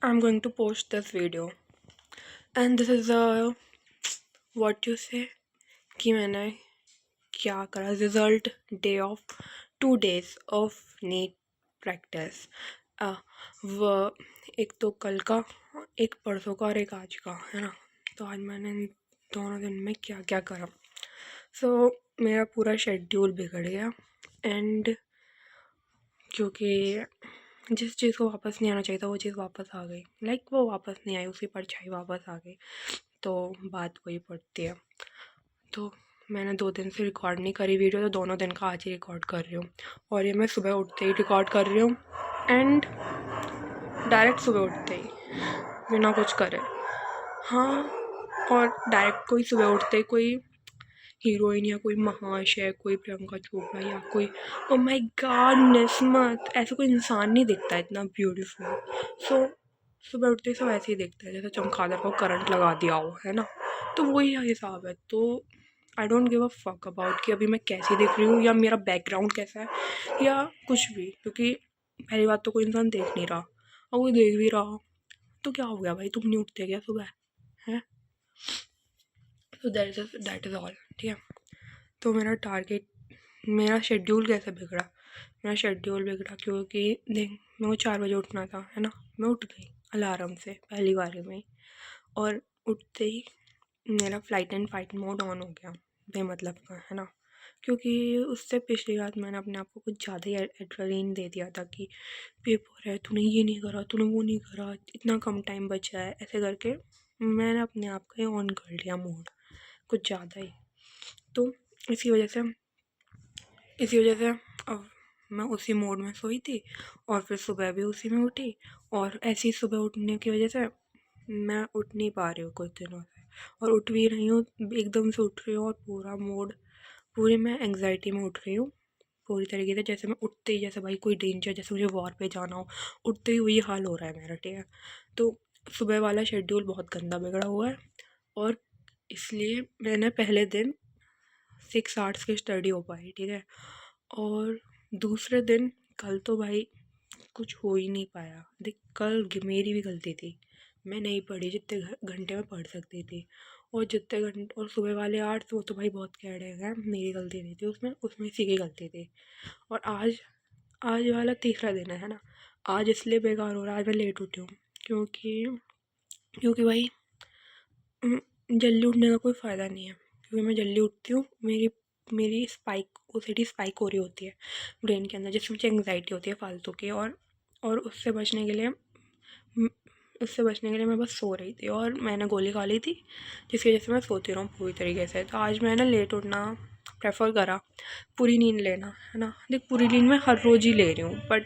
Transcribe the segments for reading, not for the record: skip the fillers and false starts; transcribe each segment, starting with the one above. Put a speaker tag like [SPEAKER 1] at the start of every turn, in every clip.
[SPEAKER 1] I'm going to post this video, and this is a what you say कि मैंने क्या करा result day of 2 days of NEET practice. वो एक तो कल का, एक परसों का और एक आज का, है ना। तो आज मैंने दोनों दिन में क्या क्या करा। मेरा पूरा शेड्यूल बिगड़ गया, एंड क्योंकि जिस चीज़ को वापस नहीं आना चाहिए था वो चीज़ वापस आ गई। वो वापस नहीं आई, उसकी परछाई वापस आ गई। तो बात वही पड़ती है। तो मैंने 2 दिन से रिकॉर्ड नहीं करी वीडियो, तो दोनों दिन का आज ही रिकॉर्ड कर रही हूँ। और ये मैं सुबह उठते ही रिकॉर्ड कर रही हूँ, एंड डायरेक्ट सुबह उठते ही बिना कुछ करे। हाँ, और डायरेक्ट कोई सुबह उठते ही कोई हीरोइन या कोई महाशय, कोई प्रियंका चोपड़ा या कोई ओ माय गॉड निस्मत, ऐसा कोई इंसान नहीं दिखता इतना ब्यूटीफुल। सुबह उठते ही सब ऐसे ही दिखता है जैसे चमगादड़ को करंट लगा दिया हो, है ना। तो वही हिसाब है। तो I don't give a fuck about कि अभी मैं कैसी दिख रही हूँ या मेरा बैकग्राउंड कैसा है या कुछ भी, क्योंकि पहली बात तो कोई इंसान देख नहीं रहा, और कोई देख भी रहा तो क्या हो गया भाई, तुम नहीं उठते क्या सुबह, है। तो दैट इज़ ऑल, ठीक है। तो मेरा शेड्यूल कैसे बिगड़ा। मेरा शेड्यूल बिगड़ा क्योंकि देख, मेरे को 4 बजे उठना था, है ना। मैं उठ गई अलार्म से पहली बार में ही, और उठते ही मेरा flight and fight mode on हो गया बेमतलब का, है ना। क्योंकि उससे पिछली रात मैंने अपने आप को कुछ ज़्यादा ही एड्रेनलिन दे दिया था कि पेपर है, तूने ये नहीं करा, तूने वो नहीं करा, इतना कम टाइम बचा है, ऐसे करके मैंने अपने आप का ही ऑन कर लिया मोड कुछ ज़्यादा ही। तो इसी वजह से अब मैं उसी मोड में सोई थी, और फिर सुबह भी उसी में उठी, और ऐसी सुबह उठने की वजह से मैं उठ नहीं पा रही हूँ कुछ दिनों से, और उठ भी रही हूँ एकदम से उठ रही हूँ, और पूरी मैं एंग्जाइटी में उठ रही हूँ पूरी तरीके से। जैसे मैं उठते ही जैसे भाई कोई डेंजर, जैसे मुझे वॉर पे जाना हो, उठते ही वही हाल हो रहा है मेरा, ठीक है। तो सुबह वाला शेड्यूल बहुत गंदा बिगड़ा हुआ है, और इसलिए मैंने पहले दिन 6 आवर्स की स्टडी हो पाई, ठीक है। और दूसरे दिन कल तो भाई कुछ हो ही नहीं पाया। देख, मेरी भी गलती थी, मैं नहीं पढ़ी जितने घंटे में पढ़ सकती थी, और जितने घंटे, और सुबह वाले 8 वो तो भाई बहुत कह रहे हैं, मेरी गलती नहीं थी उसमें, इसी की गलती थी। और आज वाला तीसरा दिन है ना। आज इसलिए बेकार हो रहा है, आज मैं लेट उठी हूँ क्योंकि क्योंकि भाई जल्दी उठने का कोई फ़ायदा नहीं है, क्योंकि मैं जल्दी उठती हूँ, मेरी ओसीडी स्पाइक हो रही होती है ब्रेन के अंदर, जिससे मुझे एंग्जाइटी होती है फालतू की, और उससे बचने के लिए मैं बस सो रही थी, और मैंने गोली खा ली थी, जिसकी वजह से मैं सोती रहूँ पूरी तरीके से। तो आज मैंने लेट उठना प्रेफर करा, पूरी नींद लेना, है ना। देख, पूरी नींद मैं हर रोज़ ही ले रही हूँ, बट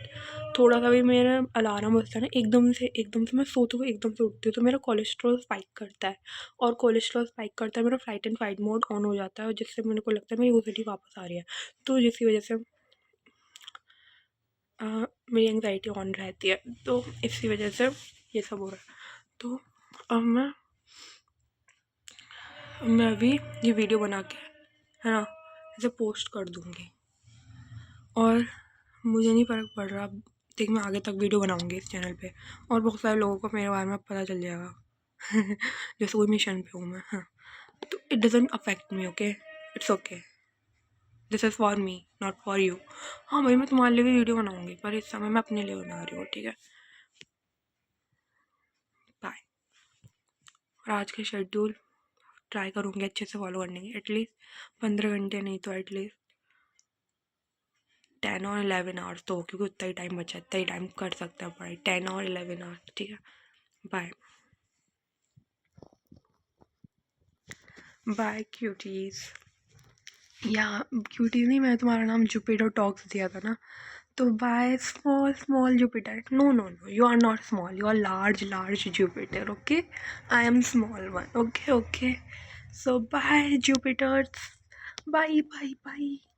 [SPEAKER 1] थोड़ा सा भी मेरा अलार्म बजता है ना, एकदम से मैं सोती हूँ, एकदम से उठती हूँ, तो मेरा कोलेस्ट्रॉल स्पाइक करता है, और कोलेस्ट्रॉल स्पाइक करता है, मेरा flight and fight mode on हो जाता है, और जिससे मेरे को लगता है मेरी ओसीडी वापस आ रही है। तो जिसकी वजह से मेरी एंग्जाइटी ऑन रहती है, तो इसी वजह से ये सब हो रहा है। तो अब मैं अभी ये वीडियो बना के, है ना, इसे पोस्ट कर दूँगी, और मुझे नहीं फ़र्क पड़ रहा। देख, मैं आगे तक वीडियो बनाऊँगी इस चैनल पे, और बहुत सारे लोगों को मेरे बारे में पता चल जाएगा जैसे कोई मिशन पे हूँ मैं, हाँ। तो it doesn't affect me, okay, it's okay, this is for me not for you. हाँ भाई, मैं तुम्हारे लिए भी वीडियो बनाऊँगी, पर इस समय मैं अपने लिए बना रही हूँ, ठीक है। बाय। और आज का शेड्यूल ट्राई करूँगी अच्छे से फॉलो करने की, एटलीस्ट 15 घंटे नहीं तो एटलीस्ट 10 और 11 आवर्स तो, क्योंकि उतना ही टाइम बचा है, इतना ही टाइम कर सकते हैं पढ़ाई, 10 और 11 आवर्स, ठीक है। Bye bye cuties. या क्यूटीज़ नहीं, मैं तुम्हारा नाम जुपिटर टॉक्स दिया था ना, तो bye small small Jupiter. No no no, you are not small, you are large Jupiter, okay. I am small one, okay okay. So bye Jupiters, bye bye bye.